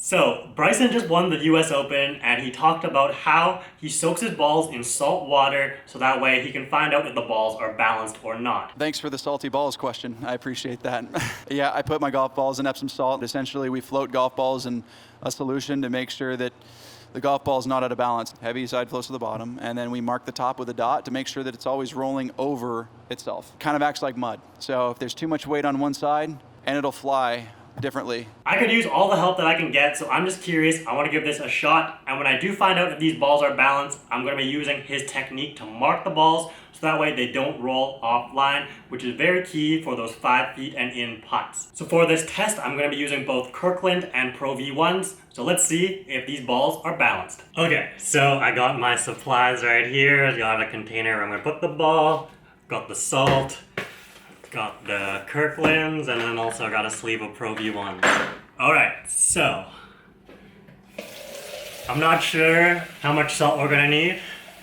So, Bryson just won the US Open and he talked about how he soaks his balls in salt water so that way he can find out if the balls are balanced or not. Thanks for the salty balls question. I appreciate that. Yeah, I put my golf balls in epsom salt. Essentially, we float golf balls in a solution to make sure that the golf ball is not out of balance. Heavy side flows to the bottom, and then we mark the top with a dot to make sure that it's always rolling over itself. Kind of acts like mud. So if there's too much weight on one side, and it'll fly differently. I could use all the help that I can get, so I'm just curious. I want to give this a shot, and when I do find out if these balls are balanced, I'm going to be using his technique to mark the balls so that way they don't roll offline, which is very key for those 5 feet and in putts. So for this test, I'm going to be using both Kirkland and Pro V1s, so let's see if these balls are balanced. Okay, so I got my supplies right here. I got a container where I'm going to put the ball, got the salt, got the Kirklands, and then also got a sleeve of Pro V1s. Alright, so I'm not sure how much salt we're gonna need,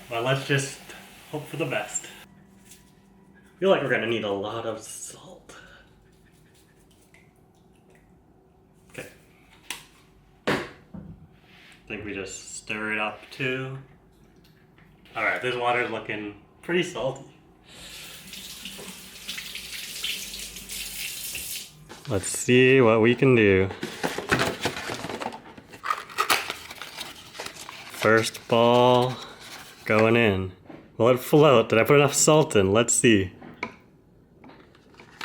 but let's just hope for the best. I feel like we're gonna need a lot of salt. Okay. I think we just stir it up too. Alright, this water's looking pretty salty. Let's see what we can do. First ball going in. Will it float? Did I put enough salt in? Let's see.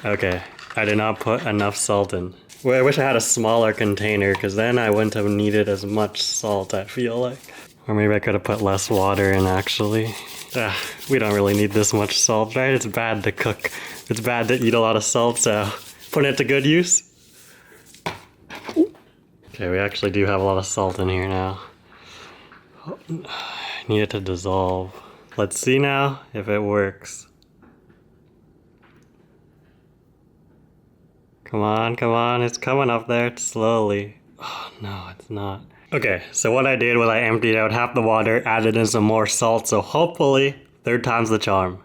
Okay, I did not put enough salt in. Well, I wish I had a smaller container because then I wouldn't have needed as much salt, I feel like. Or maybe I could have put less water in actually. We don't really need this much salt, right? It's bad to cook. It's bad to eat a lot of salt, so putting it to good use. Okay, we actually do have a lot of salt in here now. I need it to dissolve. Let's see now if it works. Come on, it's coming up there slowly. Oh no, it's not. Okay, so what I did was I emptied out half the water, added in some more salt, so hopefully, third time's the charm.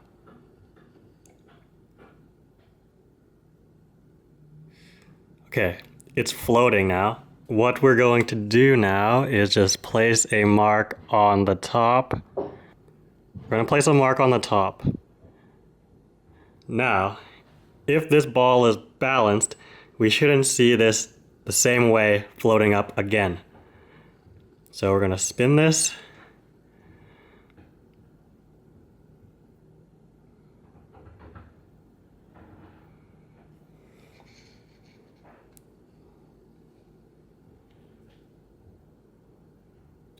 Okay, it's floating now. What we're going to do now is just place a mark on the top. We're going to place a mark on the top. Now, if this ball is balanced, we shouldn't see this the same way floating up again. So we're going to spin this.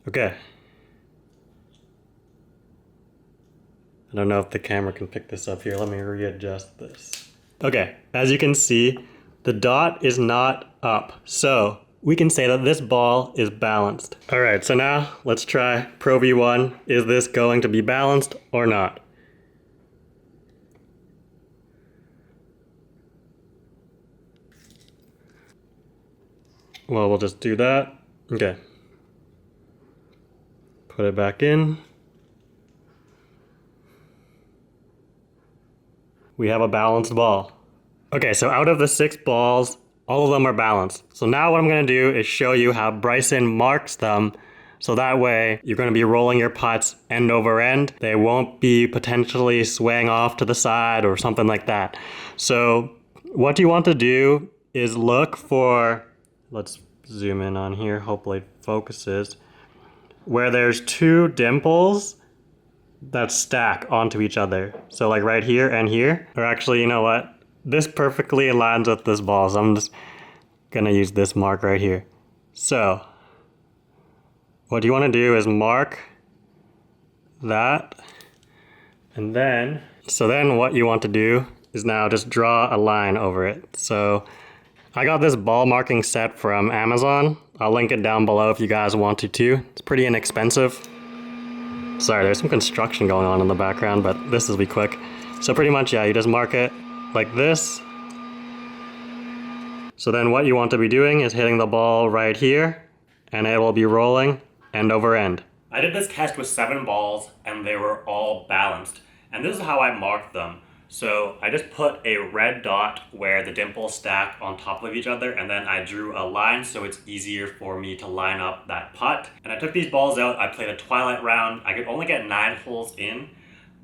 Okay. I don't know if the camera can pick this up here. Let me readjust this. Okay, as you can see, the dot is not up. So we can say that this ball is balanced. All right, so now let's try Pro V1. Is this going to be balanced or not? Well, we'll just do that. Okay. Put it back in. We have a balanced ball. Okay, so out of the 6 balls, all of them are balanced. So now what I'm gonna do is show you how Bryson marks them. So that way you're gonna be rolling your putts end over end. They won't be potentially swaying off to the side or something like that. So what you want to do is look for, let's zoom in on here, hopefully it focuses, where there's 2 dimples that stack onto each other. So like right here and here, or actually, you know what? This perfectly aligns with this ball, so I'm just gonna use this mark right here. So what you wanna do is mark that, and then, what you want to do is now just draw a line over it. So I got this ball marking set from Amazon. I'll link it down below if you guys want to too. It's pretty inexpensive. Sorry, there's some construction going on in the background, but this will be quick. So pretty much, yeah, you just mark it like this. So then what you want to be doing is hitting the ball right here, and it will be rolling end over end. I did this test with 7 balls, and they were all balanced. And this is how I marked them. So I just put a red dot where the dimples stack on top of each other, and then I drew a line so it's easier for me to line up that putt. And I took these balls out, I played a twilight round. I could only get 9 holes in,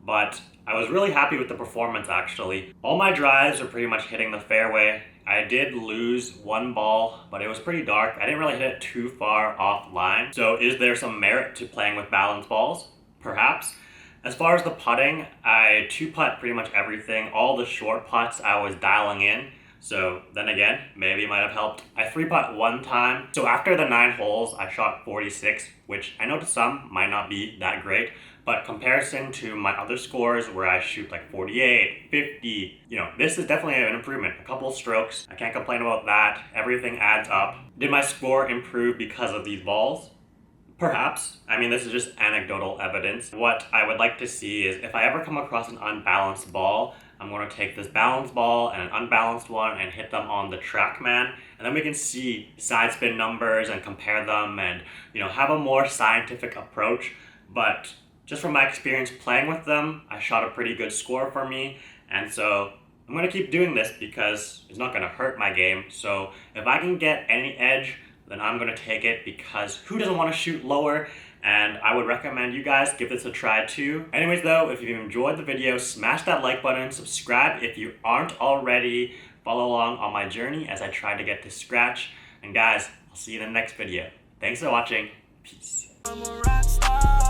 but I was really happy with the performance actually. All my drives are pretty much hitting the fairway. I did lose one ball, but it was pretty dark. I didn't really hit it too far offline. So is there some merit to playing with balanced balls? Perhaps. As far as the putting, I 2-putt pretty much everything. All the short putts I was dialing in. So then again, maybe it might have helped. I 3-putt one time. So after the 9 holes, I shot 46, which I know to some might not be that great. But comparison to my other scores where I shoot like 48, 50, this is definitely an improvement. A couple strokes, I can't complain about that. Everything adds up. Did my score improve because of these balls? Perhaps. I mean, this is just anecdotal evidence. What I would like to see is if I ever come across an unbalanced ball, I'm going to take this balanced ball and an unbalanced one and hit them on the TrackMan, and then we can see side spin numbers and compare them and, have a more scientific approach. But just from my experience playing with them, I shot a pretty good score for me, and so I'm going to keep doing this because it's not going to hurt my game. So if I can get any edge, then I'm going to take it, because who doesn't want to shoot lower? And I would recommend you guys give this a try too. Anyways though, if you've enjoyed the video, smash that like button, subscribe if you aren't already, follow along on my journey as I try to get to scratch. And guys, I'll see you in the next video. Thanks for watching. Peace. I'm a rock star.